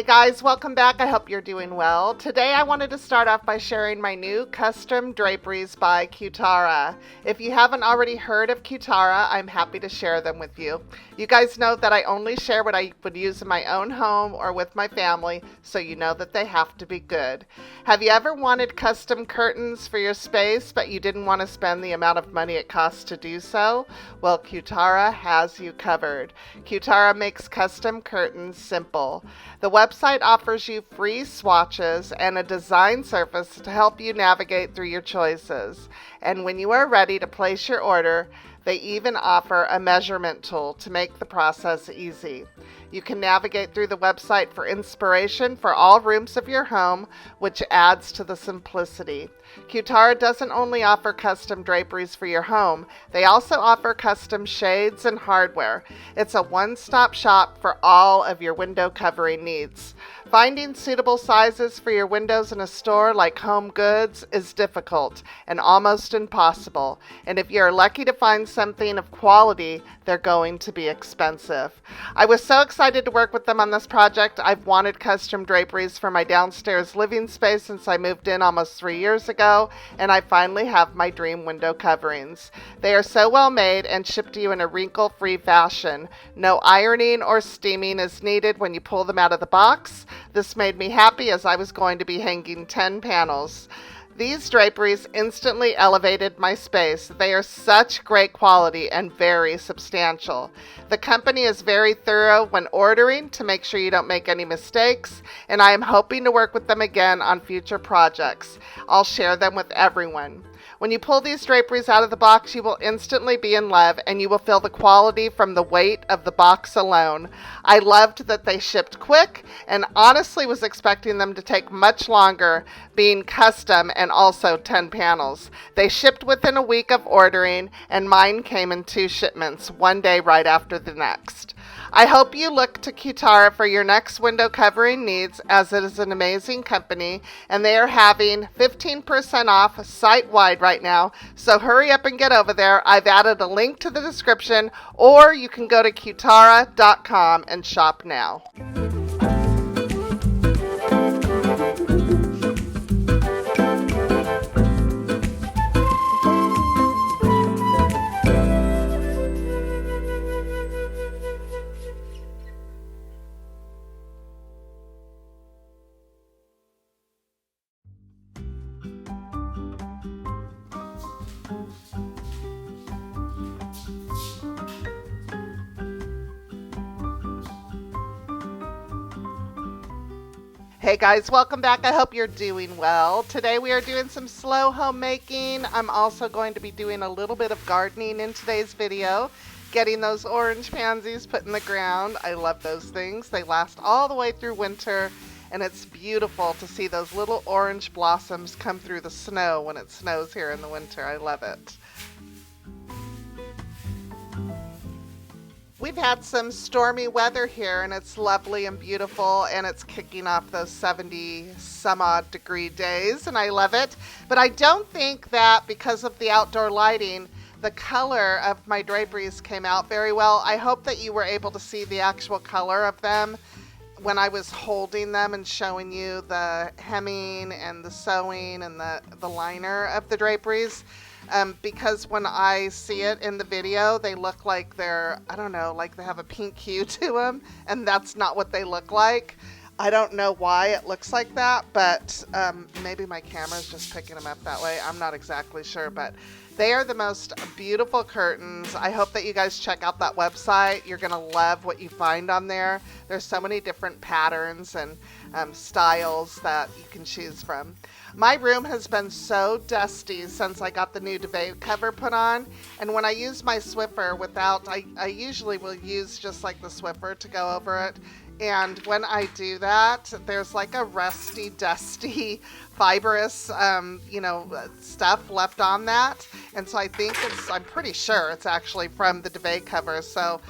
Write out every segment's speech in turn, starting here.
Hey guys, welcome back. I hope you're doing well. Today I wanted to start off by sharing my new custom draperies by Kutara. If you haven't already heard of Kutara, I'm happy to share them with you. You guys know that I only share what I would use in my own home or with my family, so you know that they have to be good. Have you ever wanted custom curtains for your space, but you didn't want to spend the amount of money it costs to do so? Well, Kutara has you covered. Kutara makes custom curtains simple. The website offers you free swatches and a design surface to help you navigate through your choices. And when you are ready to place your order, they even offer a measurement tool to make the process easy. You can navigate through the website for inspiration for all rooms of your home, which adds to the simplicity. Kutara doesn't only offer custom draperies for your home, they also offer custom shades and hardware. It's a one-stop shop for all of your window covering needs. Finding suitable sizes for your windows in a store like Home Goods is difficult and almost impossible. And if you're lucky to find something of quality, they're going to be expensive. I was so excited to work with them on this project. I've wanted custom draperies for my downstairs living space since I moved in almost 3 years ago, and I finally have my dream window coverings. They are so well made and shipped to you in a wrinkle-free fashion. No ironing or steaming is needed when you pull them out of the box. This made me happy as I was going to be hanging 10 panels. These draperies instantly elevated my space. They are such great quality and very substantial. The company is very thorough when ordering to make sure you don't make any mistakes, and I am hoping to work with them again on future projects. I'll share them with everyone. When you pull these draperies out of the box, you will instantly be in love, and you will feel the quality from the weight of the box alone. I loved that they shipped quick, and honestly was expecting them to take much longer, being custom and also 10 panels. They shipped within a week of ordering, and mine came in 2 shipments, one day right after the next. I hope you look to Kutara for your next window covering needs, as it is an amazing company, and they are having 15% off site-wide right now, so hurry up and get over there. I've added a link to the description, or you can go to Kutara.com and shop now. Hey guys, welcome back. I hope you're doing well. Today we are doing some slow homemaking. I'm also going to be doing a little bit of gardening in today's video, getting those orange pansies put in the ground. I love those things. They last all the way through winter, and it's beautiful to see those little orange blossoms come through the snow when it snows here in the winter. I love it. We've had some stormy weather here, and it's lovely and beautiful, and it's kicking off those 70 some odd degree days, and I love it. But I don't think that because of the outdoor lighting, the color of my draperies came out very well. I hope that you were able to see the actual color of them when I was holding them and showing you the hemming and the sewing and the liner of the draperies. Because when I see it in the video, they look like they're, I don't know, like they have a pink hue to them, and that's not what they look like. I don't know why it looks like that, but maybe my camera's just picking them up that way. I'm not exactly sure, but they are the most beautiful curtains. I hope that you guys check out that website. You're going to love what you find on there. There's so many different patterns and styles that you can choose from. My room has been so dusty since I got the new duvet cover put on, and when I use my Swiffer without, I usually will use just like the Swiffer to go over it, and when I do that, there's like a rusty, dusty fibrous, stuff left on that. And so I'm pretty sure it's actually from the duvet cover. So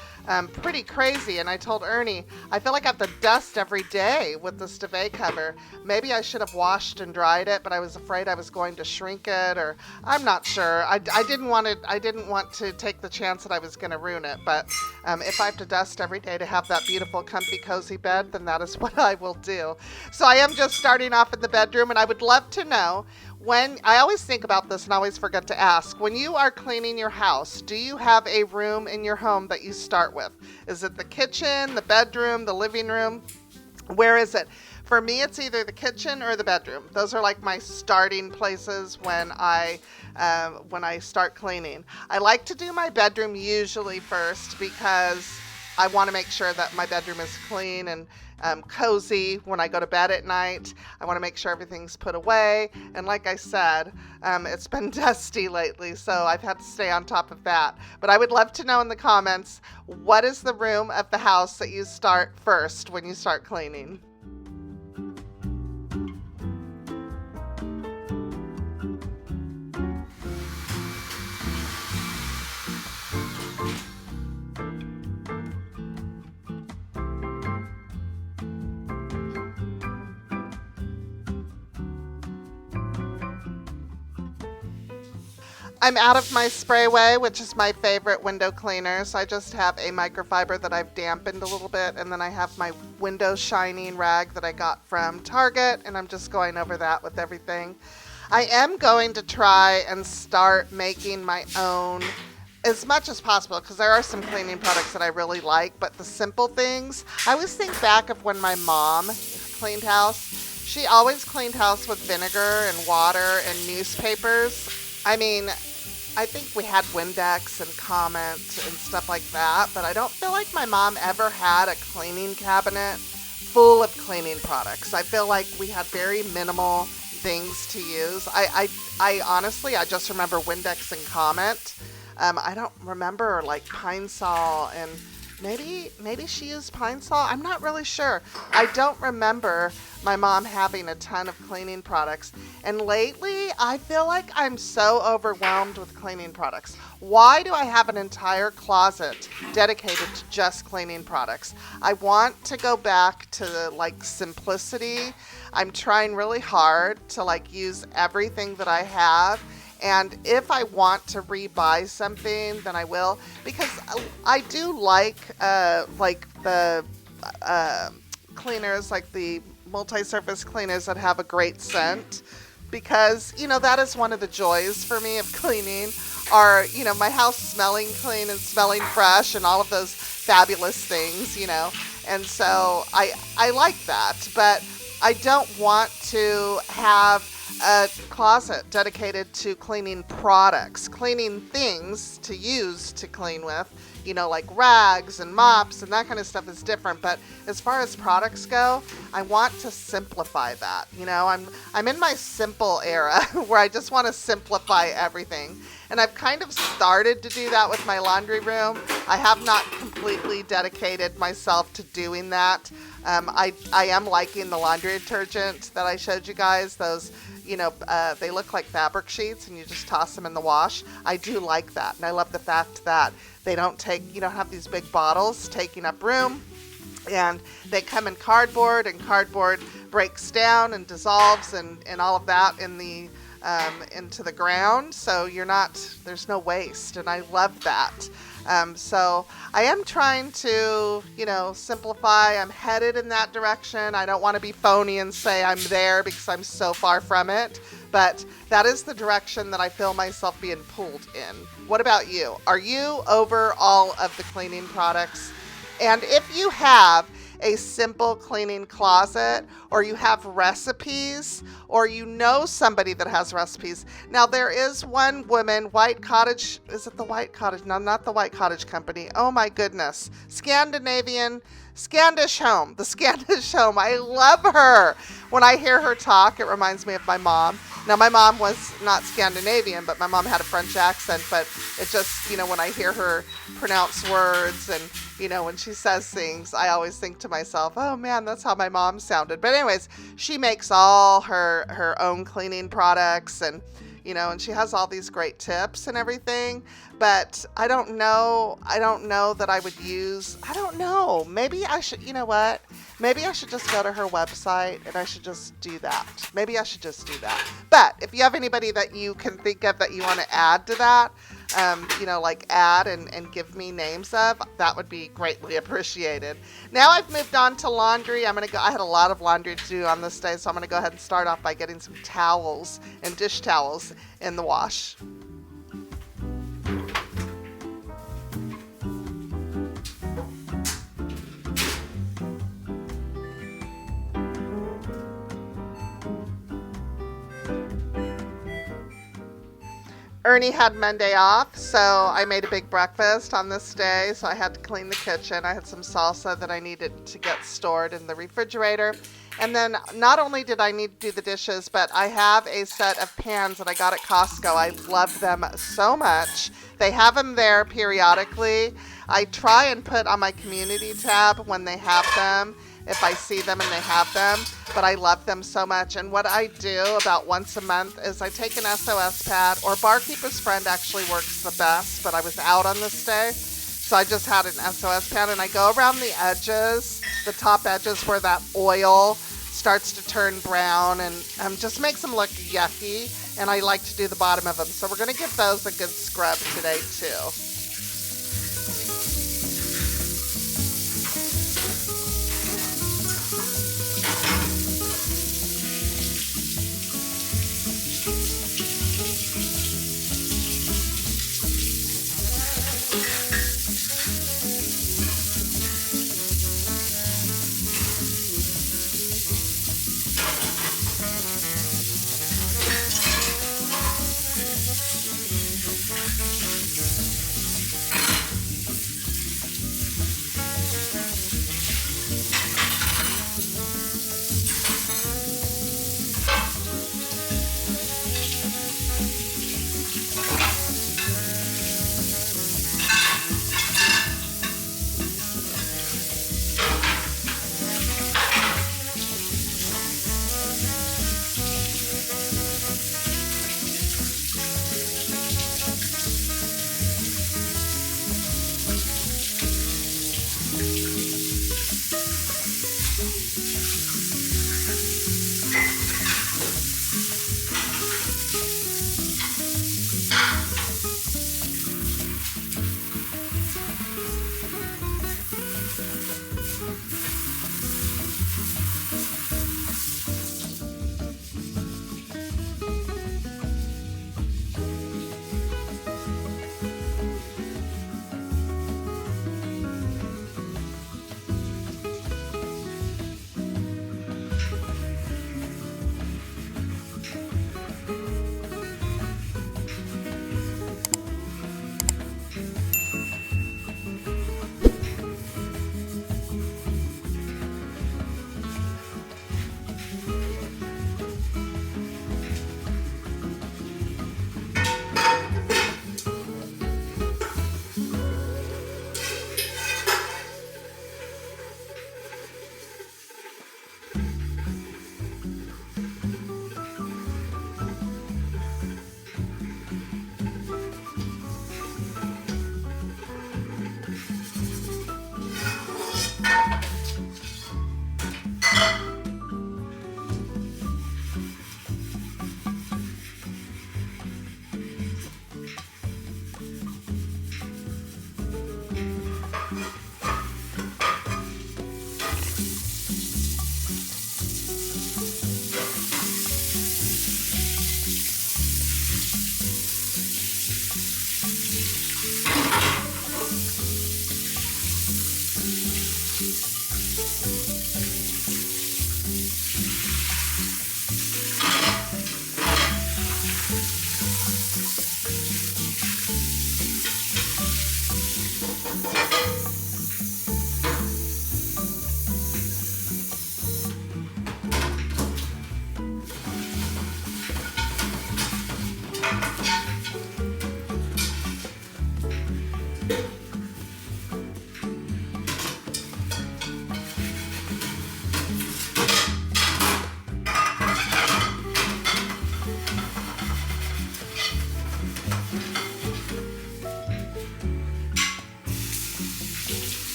pretty crazy. And I told Ernie, I feel like I have to dust every day with this duvet cover. Maybe I should have washed and dried it, but I was afraid I was going to shrink it, or I'm not sure. I didn't want to take the chance that I was going to ruin it. But if I have to dust every day to have that beautiful, comfy, cozy bed, then that is what I will do. So I am just starting off in the bedroom, and I would love to know, when I always think about this and always forget to ask, when you are cleaning your house, do you have a room in your home that you start with? Is it the kitchen, the bedroom, the living room? Where is it? For me, it's either the kitchen or the bedroom. Those are like my starting places when I start cleaning. I like to do my bedroom usually first because I want to make sure that my bedroom is clean and cozy when I go to bed at night. I want to make sure everything's put away. And like I said, it's been dusty lately, so I've had to stay on top of that. But I would love to know in the comments, what is the room of the house that you start first when you start cleaning? I'm out of my Sprayway, which is my favorite window cleaner. So I just have a microfiber that I've dampened a little bit, and then I have my window shining rag that I got from Target, and I'm just going over that with everything. I am going to try and start making my own as much as possible, because there are some cleaning products that I really like, but the simple things, I always think back of when my mom cleaned house. She always cleaned house with vinegar and water and newspapers. I mean, I think we had Windex and Comet and stuff like that, but I don't feel like my mom ever had a cleaning cabinet full of cleaning products. I feel like we had very minimal things to use. I honestly, I just remember Windex and Comet. I don't remember like Pine Sol, and maybe she used Pine Sol. I'm not really sure. I don't remember my mom having a ton of cleaning products. And lately, I feel like I'm so overwhelmed with cleaning products. Why do I have an entire closet dedicated to just cleaning products? I want to go back to like simplicity. I'm trying really hard to like use everything that I have. And if I want to rebuy something, then I will, because I do like the cleaners, like the multi-surface cleaners that have a great scent, because, that is one of the joys for me of cleaning, are, my house smelling clean and smelling fresh and all of those fabulous things, and so I like that, but I don't want to have a closet dedicated to cleaning products, cleaning things to use to clean with, like rags and mops and that kind of stuff is different. But as far as products go, I want to simplify that. I'm in my simple era where I just want to simplify everything. And I've kind of started to do that with my laundry room. I have not completely dedicated myself to doing that. I am liking the laundry detergent that I showed you guys. Those, they look like fabric sheets and you just toss them in the wash. I do like that. And I love the fact that they don't have these big bottles taking up room. And they come in cardboard, and cardboard breaks down and dissolves and all of that in the into the ground. So there's no waste. And I love that. So I am trying to, simplify. I'm headed in that direction. I don't want to be phony and say I'm there because I'm so far from it. But that is the direction that I feel myself being pulled in. What about you? Are you over all of the cleaning products? And if you have a simple cleaning closet, or you have recipes, or somebody that has recipes. Now, there is one woman, White Cottage, is it the White Cottage? No, not the White Cottage Company. Oh my goodness. Scandinavian Scandish Home, the Scandish Home. I love her. When I hear her talk, it reminds me of my mom. Now, my mom was not Scandinavian, but my mom had a French accent. But it just, when I hear her pronounce words and, when she says things, I always think to myself, oh man, that's how my mom sounded. But anyways, she makes all her own cleaning products and, and she has all these great tips and everything. But I don't know that I would use, I don't know. Maybe I should, you know what? Maybe I should just go to her website and I should just do that. Maybe I should just do that. But if you have anybody that you can think of that you want to add to that, like add and give me names of, that would be greatly appreciated. Now I've moved on to laundry. I had a lot of laundry to do on this day, so I'm going to go ahead and start off by getting some towels and dish towels in the wash. Ernie had Monday off, so I made a big breakfast on this day, so I had to clean the kitchen. I had some salsa that I needed to get stored in the refrigerator. And then not only did I need to do the dishes, but I have a set of pans that I got at Costco. I love them so much. They have them there periodically. I try and put on my community tab when they have them, if I see them and they have them, but I love them so much. And what I do about once a month is I take an SOS pad, or Barkeeper's Friend actually works the best, but I was out on this day, so I just had an SOS pad, and I go around the edges, the top edges where that oil starts to turn brown and just makes them look yucky, and I like to do the bottom of them. So we're going to give those a good scrub today too.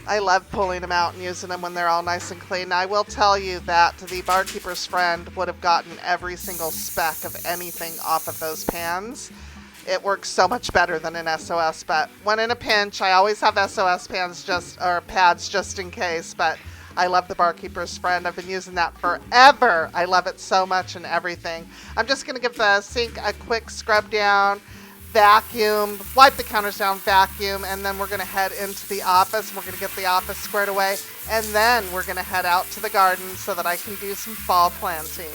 I love pulling them out and using them when they're all nice and clean. I will tell you that the barkeeper's friend would have gotten every single speck of anything off of those pans. It works so much better than an SOS, but when in a pinch, I always have SOS pads just in case, but I love the barkeeper's friend. I've been using that forever. I love it so much and everything. I'm just going to give the sink a quick scrub down, vacuum, wipe the counters down, vacuum, and then we're going to head into the office. We're going to get the office squared away, and then we're going to head out to the garden so that I can do some fall planting.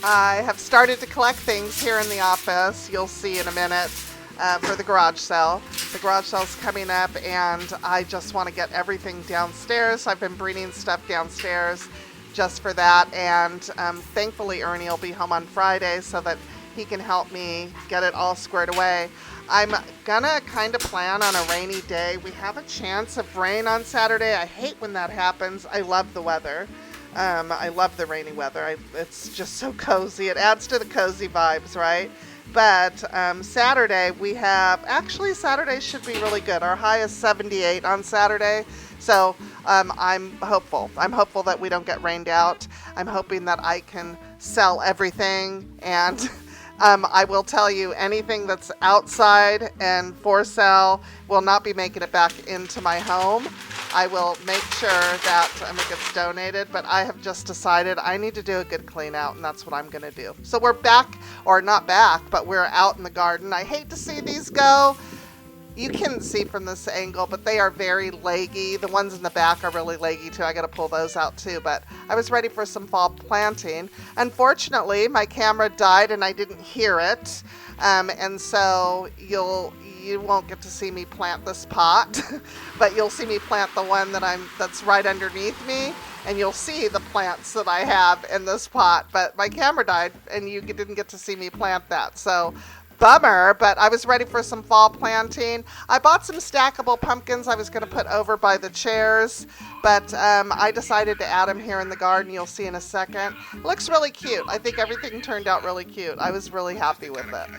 I have started to collect things here in the office. You'll see in a minute for the garage sale. The garage sale's coming up, and I just want to get everything downstairs. I've been bringing stuff downstairs just for that, and thankfully Ernie will be home on Friday so that he can help me get it all squared away. I'm gonna kind of plan on a rainy day. We have a chance of rain on Saturday. I hate when that happens. I love the weather. I love the rainy weather. It's just so cozy. It adds to the cozy vibes, right? But Saturday actually Saturday should be really good. Our high is 78 on Saturday. So I'm hopeful. I'm hopeful that we don't get rained out. I'm hoping that I can sell everything, and I will tell you, anything that's outside and for sale will not be making it back into my home. I will make sure that it gets donated, but I have just decided I need to do a good clean out, and that's what I'm going to do. So we're back, or not back, but we're out in the garden. I hate to see these go. You can see from this angle, but they are very leggy. The ones in the back are really leggy too. I got to pull those out too, but I was ready for some fall planting. Unfortunately, my camera died and I didn't hear it. And so you won't get to see me plant this pot, but you'll see me plant the one that's right underneath me, and you'll see the plants that I have in this pot. But my camera died and you didn't get to see me plant that. So bummer, but I was ready for some fall planting. I bought some stackable pumpkins I was going to put over by the chairs, but I decided to add them here in the garden. You'll see in a second. It looks really cute. I think everything turned out really cute. I was really happy with it.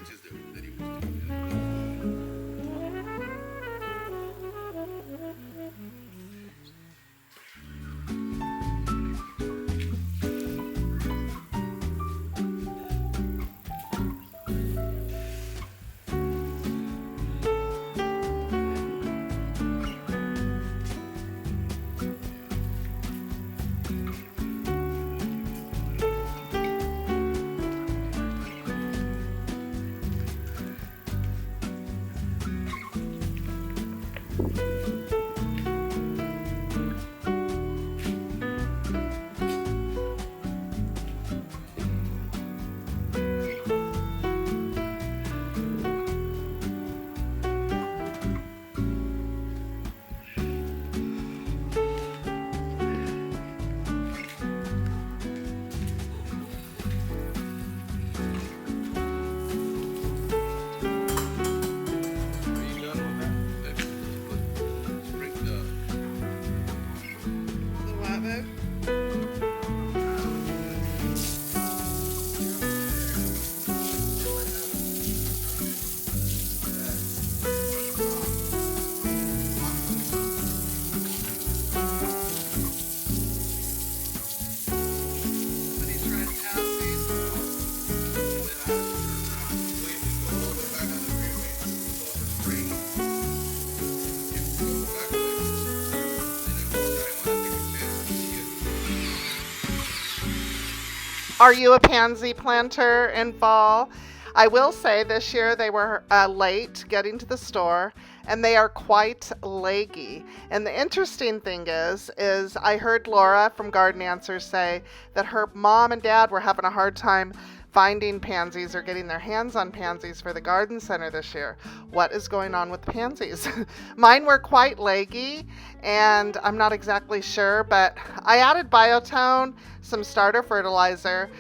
Are you a pansy planter in fall? I will say this year they were late getting to the store, and they are quite leggy. And the interesting thing is I heard Laura from Garden Answers say that her mom and dad were having a hard time finding pansies or getting their hands on pansies for the garden center this year. What is going on with pansies? Mine were quite leggy, and I'm not exactly sure, but I added biotone, some starter fertilizer,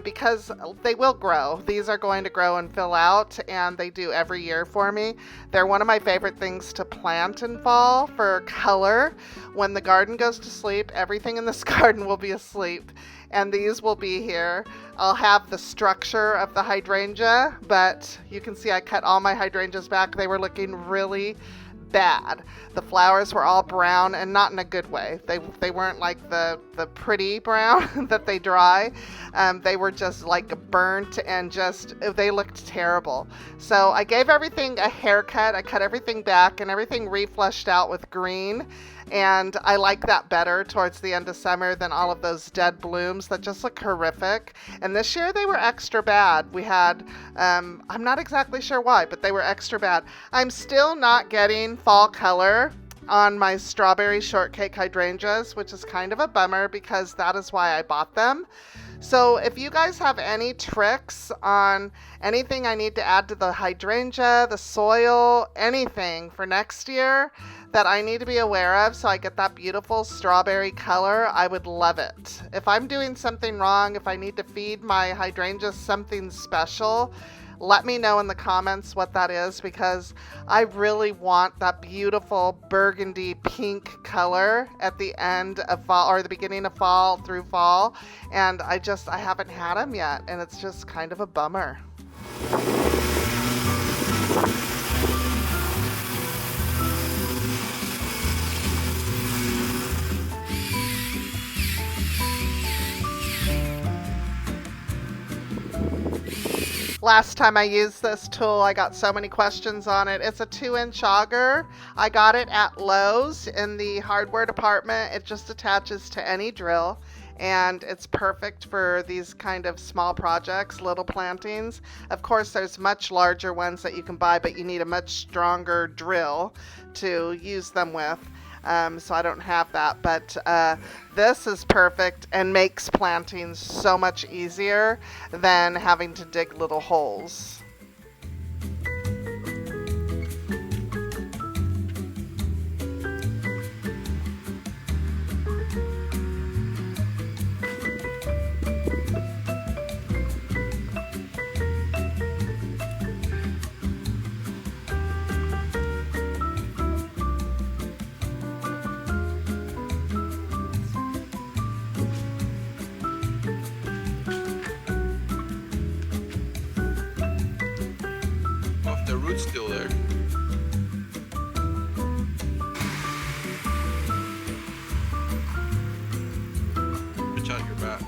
because they will grow. These are going to grow and fill out, and they do every year for me. They're one of my favorite things to plant in fall for color. When the garden goes to sleep, everything in this garden will be asleep, and these will be here. I'll have the structure of the hydrangea, but you can see I cut all my hydrangeas back. They were looking really bad. The flowers were all brown, and not in a good way. They weren't like the pretty brown that they dry. They were just like burnt, and just they looked terrible. So I gave everything a haircut. I cut everything back and everything refleshed out with green. And I like that better towards the end of summer than all of those dead blooms that just look horrific. And this year they were extra bad. We had, I'm not exactly sure why, but they were extra bad. I'm still not getting fall color on my strawberry shortcake hydrangeas, which is kind of a bummer because that is why I bought them. So if you guys have any tricks on anything I need to add to the hydrangea, the soil, anything for next year that I need to be aware of so I get that beautiful strawberry color, I would love it. If I'm doing something wrong, if I need to feed my hydrangeas something special, let me know in the comments what that is, because I really want that beautiful burgundy pink color at the end of fall or the beginning of fall through fall. And I haven't had them yet, and it's just kind of a bummer. Last time I used this tool, I got so many questions on it. It's a 2-inch auger. I got it at Lowe's in the hardware department. It just attaches to any drill, and it's perfect for these kind of small projects, little plantings. Of course, there's much larger ones that you can buy, but you need a much stronger drill to use them with. So I don't have that, but this is perfect and makes planting so much easier than having to dig little holes. The root's still there. Reach out your bat.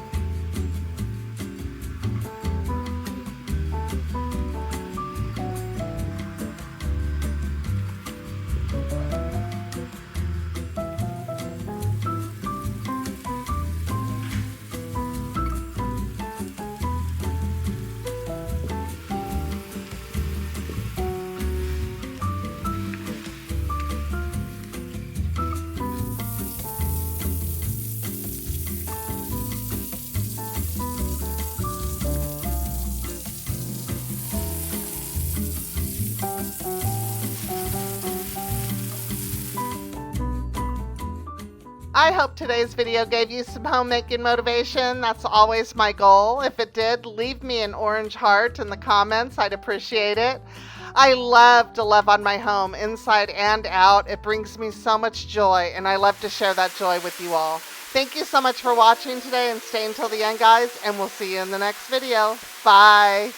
I hope today's video gave you some homemaking motivation. That's always my goal. If it did, leave me an orange heart in the comments. I'd appreciate it. I love to love on my home, inside and out. It brings me so much joy, and I love to share that joy with you all. Thank you so much for watching today, and stay until the end, guys, and we'll see you in the next video. Bye.